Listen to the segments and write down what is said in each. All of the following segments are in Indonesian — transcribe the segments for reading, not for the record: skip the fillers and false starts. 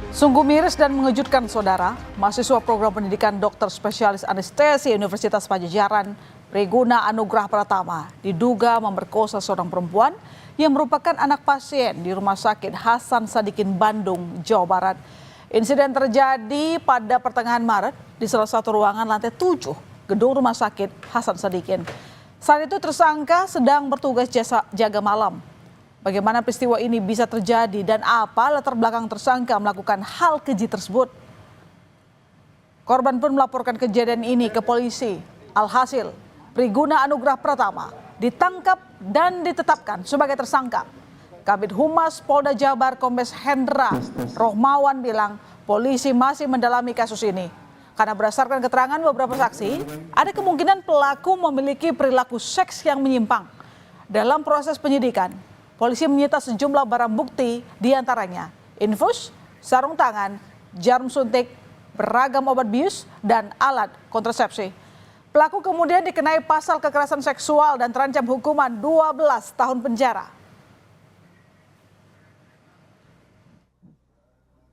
Sungguh miris dan mengejutkan saudara, mahasiswa program pendidikan dokter spesialis anestesi Universitas Padjadjaran, Priguna Anugrah Pratama, diduga memerkosa seorang perempuan yang merupakan anak pasien di Rumah Sakit Hasan Sadikin, Bandung, Jawa Barat. Insiden terjadi pada pertengahan Maret di salah satu ruangan lantai 7 gedung Rumah Sakit Hasan Sadikin. Saat itu tersangka sedang bertugas jaga malam. Bagaimana peristiwa ini bisa terjadi dan apa latar belakang tersangka melakukan hal keji tersebut? Korban pun melaporkan kejadian ini ke polisi. Alhasil, Priguna Anugrah Pratama ditangkap dan ditetapkan sebagai tersangka. Kabid Humas Polda Jabar Kombes Hendra Rohmawan bilang polisi masih mendalami kasus ini. Karena berdasarkan keterangan beberapa saksi, ada kemungkinan pelaku memiliki perilaku seks yang menyimpang. Dalam proses penyidikan, polisi menyita sejumlah barang bukti, diantaranya infus, sarung tangan, jarum suntik, beragam obat bius, dan alat kontrasepsi. Pelaku kemudian dikenai pasal kekerasan seksual dan terancam hukuman 12 tahun penjara.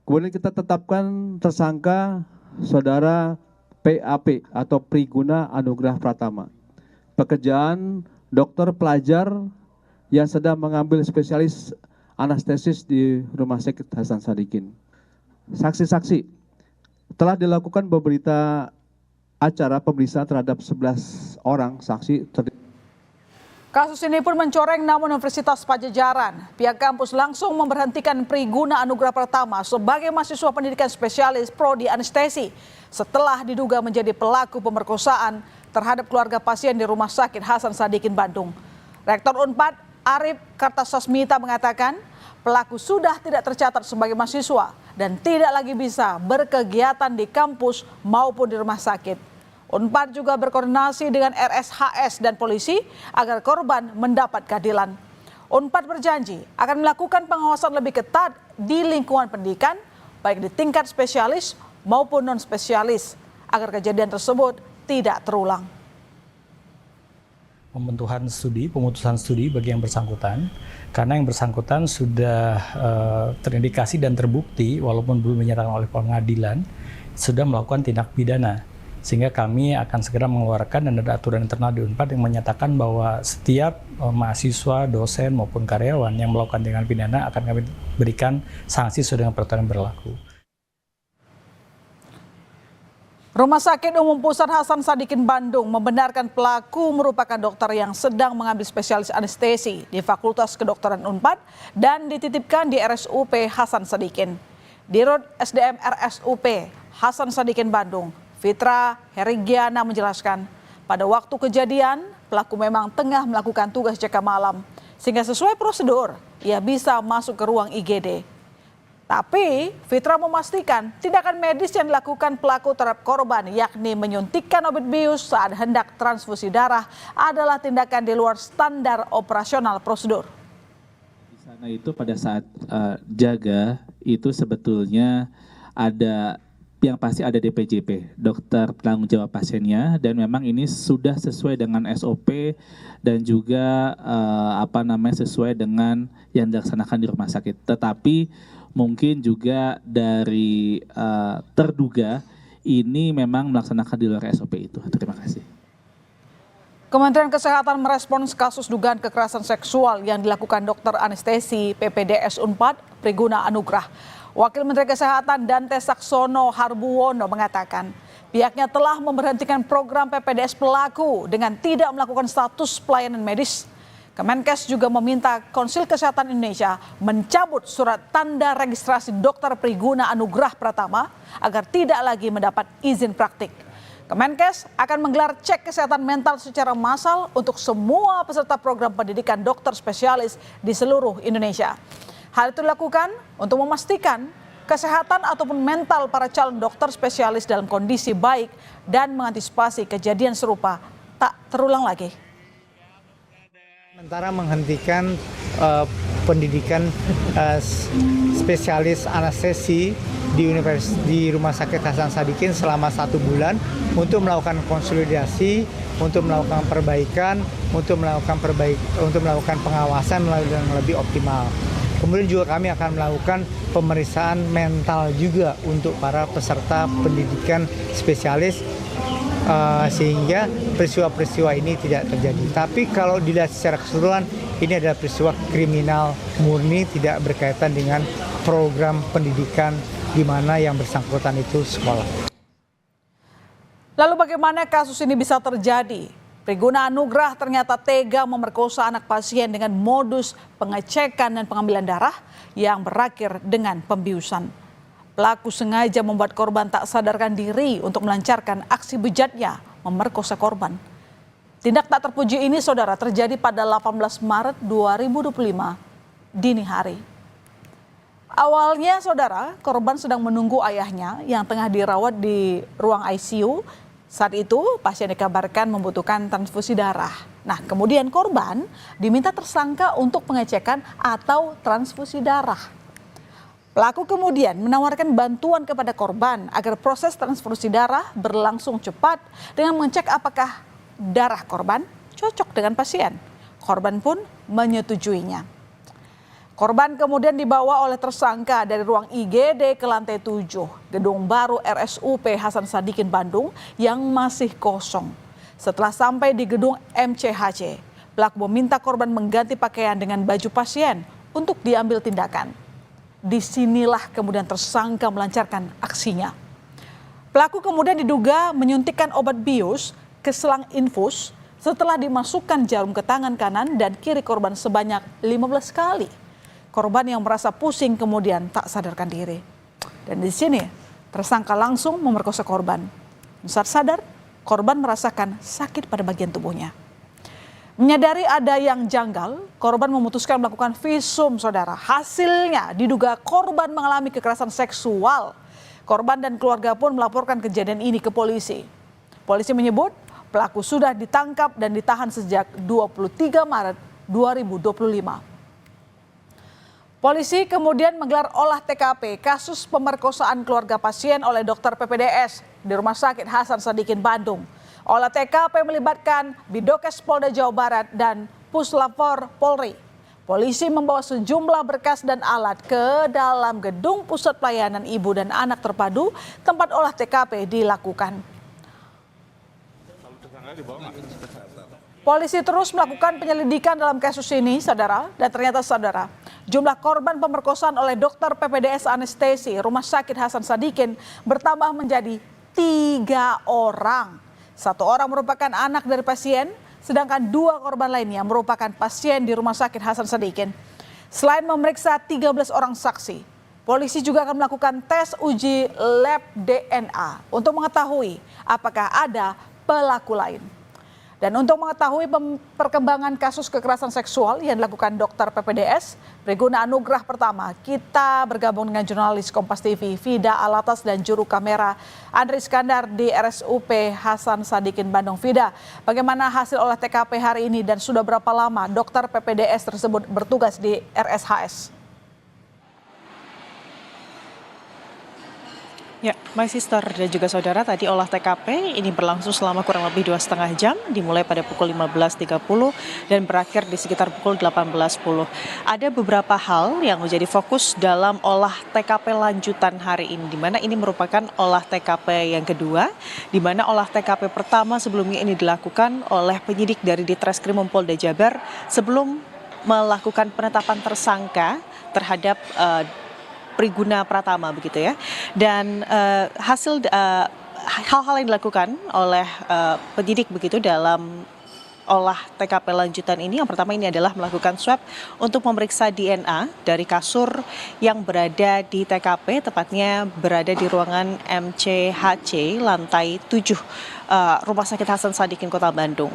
Kemudian kita tetapkan tersangka saudara PAP atau Priguna Anugrah Pratama. Pekerjaan dokter pelajar yang sedang mengambil spesialis anestesis di Rumah Sakit Hasan Sadikin. Saksi-saksi, telah dilakukan beberapa acara pemeriksaan terhadap 11 orang saksi. Kasus ini pun mencoreng nama Universitas Padjadjaran. Pihak kampus langsung memberhentikan Priguna Anugrah Pratama sebagai mahasiswa pendidikan spesialis prodi anestesi setelah diduga menjadi pelaku pemerkosaan terhadap keluarga pasien di Rumah Sakit Hasan Sadikin, Bandung. Rektor Unpad Arif Kartasasmita mengatakan pelaku sudah tidak tercatat sebagai mahasiswa dan tidak lagi bisa berkegiatan di kampus maupun di rumah sakit. Unpad juga berkoordinasi dengan RSHS dan polisi agar korban mendapat keadilan. Unpad berjanji akan melakukan pengawasan lebih ketat di lingkungan pendidikan, baik di tingkat spesialis maupun non-spesialis, agar kejadian tersebut tidak terulang. Pemutusan studi bagi yang bersangkutan, karena yang bersangkutan sudah terindikasi dan terbukti walaupun belum dinyatakan oleh pengadilan sudah melakukan tindak pidana, sehingga kami akan segera mengeluarkan dan ada aturan internal di Unpad yang menyatakan bahwa setiap mahasiswa, dosen maupun karyawan yang melakukan tindakan pidana akan kami berikan sanksi sesuai dengan peraturan yang berlaku. Rumah Sakit Umum Pusat Hasan Sadikin, Bandung membenarkan pelaku merupakan dokter yang sedang mengambil spesialis anestesi di Fakultas Kedokteran Unpad dan dititipkan di RSUP Hasan Sadikin. Dirut SDM RSUP Hasan Sadikin, Bandung, Fitra Herigiana menjelaskan, pada waktu kejadian pelaku memang tengah melakukan tugas jaga malam, sehingga sesuai prosedur ia bisa masuk ke ruang IGD. Tapi Fitra memastikan tindakan medis yang dilakukan pelaku terhadap korban, yakni menyuntikkan obat bius saat hendak transfusi darah, adalah tindakan di luar standar operasional prosedur. Di sana itu pada saat jaga itu sebetulnya ada yang pasti ada DPJP, dokter penanggung jawab pasiennya, dan memang ini sudah sesuai dengan SOP dan juga sesuai dengan yang dilaksanakan di rumah sakit. Tetapi mungkin juga dari terduga ini memang melaksanakan di luar SOP itu. Terima kasih. Kementerian Kesehatan merespons kasus dugaan kekerasan seksual yang dilakukan dokter anestesi PPDS Unpad Priguna Anugrah. Wakil Menteri Kesehatan Dante Saxono Harbuwono mengatakan pihaknya telah memberhentikan program PPDS pelaku dengan tidak melakukan status pelayanan medis. Kemenkes juga meminta Konsil Kesehatan Indonesia mencabut surat tanda registrasi dokter Priguna Anugrah Pratama agar tidak lagi mendapat izin praktik. Kemenkes akan menggelar cek kesehatan mental secara massal untuk semua peserta program pendidikan dokter spesialis di seluruh Indonesia. Hal itu dilakukan untuk memastikan kesehatan ataupun mental para calon dokter spesialis dalam kondisi baik dan mengantisipasi kejadian serupa tak terulang lagi. Sementara menghentikan pendidikan spesialis anestesi di Rumah Sakit Hasan Sadikin selama 1 bulan untuk melakukan konsolidasi, untuk melakukan perbaikan, untuk melakukan pengawasan yang lebih optimal. Kemudian juga kami akan melakukan pemeriksaan mental juga untuk para peserta pendidikan spesialis sehingga peristiwa-peristiwa ini tidak terjadi. Tapi kalau dilihat secara keseluruhan, ini adalah peristiwa kriminal murni, tidak berkaitan dengan program pendidikan di mana yang bersangkutan itu sekolah. Lalu bagaimana kasus ini bisa terjadi? Priguna Anugrah ternyata tega memerkosa anak pasien dengan modus pengecekan dan pengambilan darah yang berakhir dengan pembiusan. Pelaku sengaja membuat korban tak sadarkan diri untuk melancarkan aksi bejatnya memerkosa korban. Tindak tak terpuji ini, saudara, terjadi pada 18 Maret 2025 dini hari. Awalnya, saudara, korban sedang menunggu ayahnya yang tengah dirawat di ruang ICU. Saat itu pasien dikabarkan membutuhkan transfusi darah. Nah, kemudian korban diminta tersangka untuk pengecekan atau transfusi darah. Pelaku kemudian menawarkan bantuan kepada korban agar proses transfusi darah berlangsung cepat dengan mengecek apakah darah korban cocok dengan pasien. Korban pun menyetujuinya. Korban kemudian dibawa oleh tersangka dari ruang IGD ke lantai 7, gedung baru RSUP Hasan Sadikin Bandung yang masih kosong. Setelah sampai di gedung MCHC, pelaku meminta korban mengganti pakaian dengan baju pasien untuk diambil tindakan. Disinilah kemudian tersangka melancarkan aksinya. Pelaku kemudian diduga menyuntikkan obat bius ke selang infus setelah dimasukkan jarum ke tangan kanan dan kiri korban sebanyak 15 kali. Korban yang merasa pusing kemudian tak sadarkan diri. Dan di sini tersangka langsung memerkosa korban. Saat sadar, korban merasakan sakit pada bagian tubuhnya. Menyadari ada yang janggal, korban memutuskan melakukan visum, saudara. Hasilnya diduga korban mengalami kekerasan seksual. Korban dan keluarga pun melaporkan kejadian ini ke polisi. Polisi menyebut pelaku sudah ditangkap dan ditahan sejak 23 Maret 2025. Polisi kemudian menggelar olah TKP kasus pemerkosaan keluarga pasien oleh dokter PPDS di Rumah Sakit Hasan Sadikin Bandung. Olah TKP melibatkan Bidokes Polda Jawa Barat dan Puslapor Polri. Polisi membawa sejumlah berkas dan alat ke dalam gedung Pusat Pelayanan Ibu dan Anak Terpadu tempat olah TKP dilakukan. Polisi terus melakukan penyelidikan dalam kasus ini, saudara, dan ternyata, saudara, jumlah korban pemerkosaan oleh dokter PPDS anestesi Rumah Sakit Hasan Sadikin bertambah menjadi 3 orang. 1 orang merupakan anak dari pasien, sedangkan 2 korban lainnya merupakan pasien di Rumah Sakit Hasan Sadikin. Selain memeriksa 13 orang saksi, polisi juga akan melakukan tes uji lab DNA untuk mengetahui apakah ada pelaku lain. Dan untuk mengetahui perkembangan kasus kekerasan seksual yang dilakukan dokter PPDS, Priguna Anugrah pertama, kita bergabung dengan jurnalis Kompas TV, Fida Alatas, dan juru kamera Andri Iskandar di RSUP Hasan Sadikin Bandung. Fida, bagaimana hasil olah TKP hari ini dan sudah berapa lama dokter PPDS tersebut bertugas di RSHS? Ya, my sister dan juga saudara, tadi olah TKP ini berlangsung selama kurang lebih 2,5 jam, dimulai pada pukul 15.30 dan berakhir di sekitar pukul 18.10. Ada beberapa hal yang menjadi fokus dalam olah TKP lanjutan hari ini, di mana ini merupakan olah TKP yang kedua, di mana olah TKP pertama sebelumnya ini dilakukan oleh penyidik dari Ditreskrim Polda Jabar sebelum melakukan penetapan tersangka terhadap Priguna Pratama begitu ya, dan hasil hal-hal yang dilakukan oleh penyidik begitu dalam olah TKP lanjutan ini, yang pertama ini adalah melakukan swab untuk memeriksa DNA dari kasur yang berada di TKP, tepatnya berada di ruangan MCHC lantai 7 Rumah Sakit Hasan Sadikin Kota Bandung.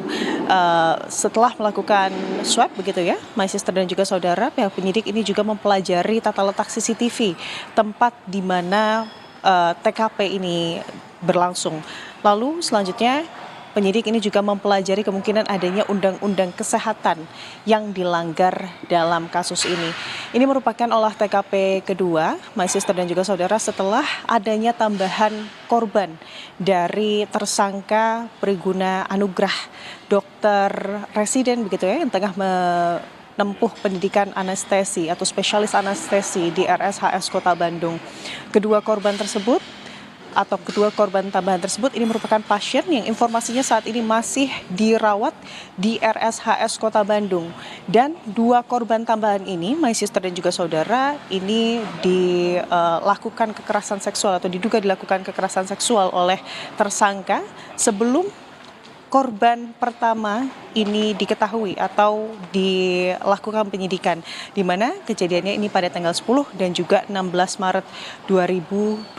Setelah melakukan swab begitu ya, my sister dan juga saudara, pihak penyidik ini juga mempelajari tata letak CCTV tempat di mana TKP ini berlangsung. Lalu selanjutnya penyidik ini juga mempelajari kemungkinan adanya undang-undang kesehatan yang dilanggar dalam kasus ini. Ini merupakan olah TKP kedua, my sister dan juga saudara, setelah adanya tambahan korban dari tersangka Priguna Anugrah, dokter residen begitu ya, yang tengah menempuh pendidikan anestesi atau spesialis anestesi di RSHS Kota Bandung. Kedua korban tambahan tersebut ini merupakan pasien yang informasinya saat ini masih dirawat di RSHS Kota Bandung. Dan dua korban tambahan ini, my sister dan juga saudara, ini dilakukan kekerasan seksual atau diduga dilakukan kekerasan seksual oleh tersangka sebelum korban pertama ini diketahui atau dilakukan penyidikan, di mana kejadiannya ini pada tanggal 10 dan juga 16 Maret 2025.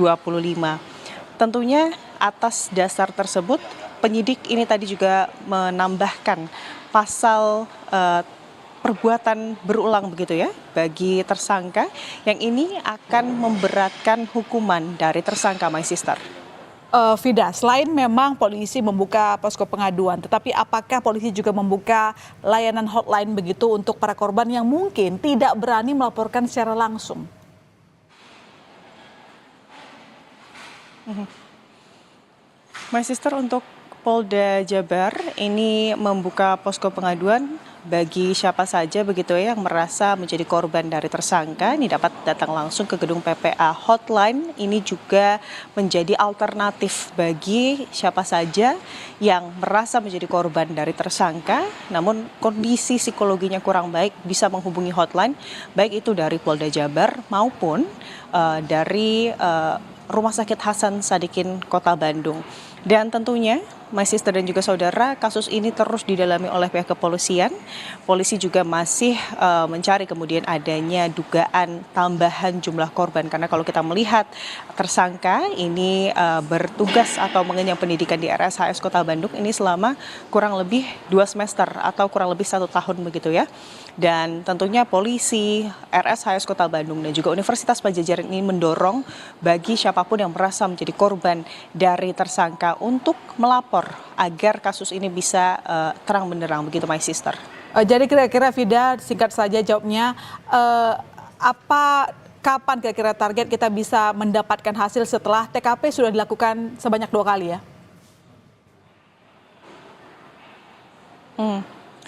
Tentunya atas dasar tersebut penyidik ini tadi juga menambahkan pasal perbuatan berulang begitu ya bagi tersangka, yang ini akan memberatkan hukuman dari tersangka, my sister. Vida, selain memang polisi membuka posko pengaduan, tetapi apakah polisi juga membuka layanan hotline begitu untuk para korban yang mungkin tidak berani melaporkan secara langsung? My sister, untuk Polda Jabar ini membuka posko pengaduan bagi siapa saja begitu ya yang merasa menjadi korban dari tersangka. Ini dapat datang langsung ke gedung PPA. Hotline ini juga menjadi alternatif bagi siapa saja yang merasa menjadi korban dari tersangka, namun kondisi psikologinya kurang baik, bisa menghubungi hotline, baik itu dari Polda Jabar maupun dari Rumah Sakit Hasan Sadikin Kota Bandung. Dan tentunya, my sister dan juga saudara, kasus ini terus didalami oleh pihak kepolisian. Polisi juga masih mencari kemudian adanya dugaan tambahan jumlah korban. Karena kalau kita melihat tersangka ini bertugas atau mengenyam pendidikan di RSHS Kota Bandung ini selama kurang lebih 2 semester atau kurang lebih 1 tahun begitu ya. Dan tentunya polisi, RSHS Kota Bandung dan juga Universitas Padjadjaran ini mendorong bagi siapapun yang merasa menjadi korban dari tersangka untuk melapor agar kasus ini bisa terang benderang begitu, my sister. Jadi kira-kira Vida, singkat saja jawabnya, kapan kira-kira target kita bisa mendapatkan hasil setelah TKP sudah dilakukan sebanyak 2 kali ya?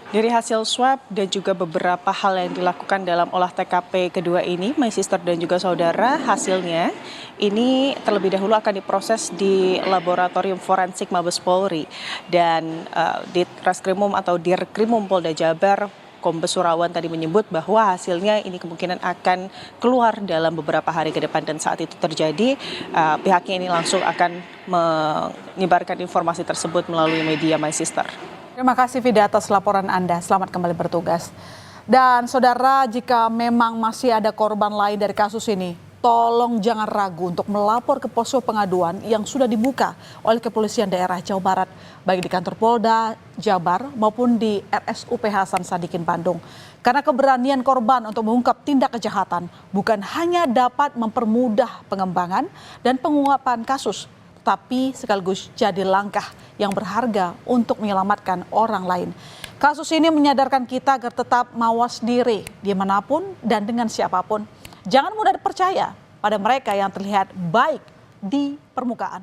Dari hasil swab dan juga beberapa hal yang dilakukan dalam olah TKP kedua ini, my sister dan juga saudara, hasilnya ini terlebih dahulu akan diproses di Laboratorium Forensik Mabes Polri. Dan di Reskrimum atau Dirkrimum Polda Jabar, Kombes Surawan tadi menyebut bahwa hasilnya ini kemungkinan akan keluar dalam beberapa hari ke depan, dan saat itu terjadi pihaknya ini langsung akan menyebarkan informasi tersebut melalui media, my sister. Terima kasih Vida atas laporan Anda. Selamat kembali bertugas. Dan saudara, jika memang masih ada korban lain dari kasus ini, tolong jangan ragu untuk melapor ke posko pengaduan yang sudah dibuka oleh Kepolisian Daerah Jawa Barat, baik di kantor Polda Jabar maupun di RSUP Hasan Sadikin Bandung. Karena keberanian korban untuk mengungkap tindak kejahatan bukan hanya dapat mempermudah pengembangan dan pengungkapan kasus, tapi sekaligus jadi langkah yang berharga untuk menyelamatkan orang lain. Kasus ini menyadarkan kita agar tetap mawas diri dimanapun dan dengan siapapun. Jangan mudah percaya pada mereka yang terlihat baik di permukaan.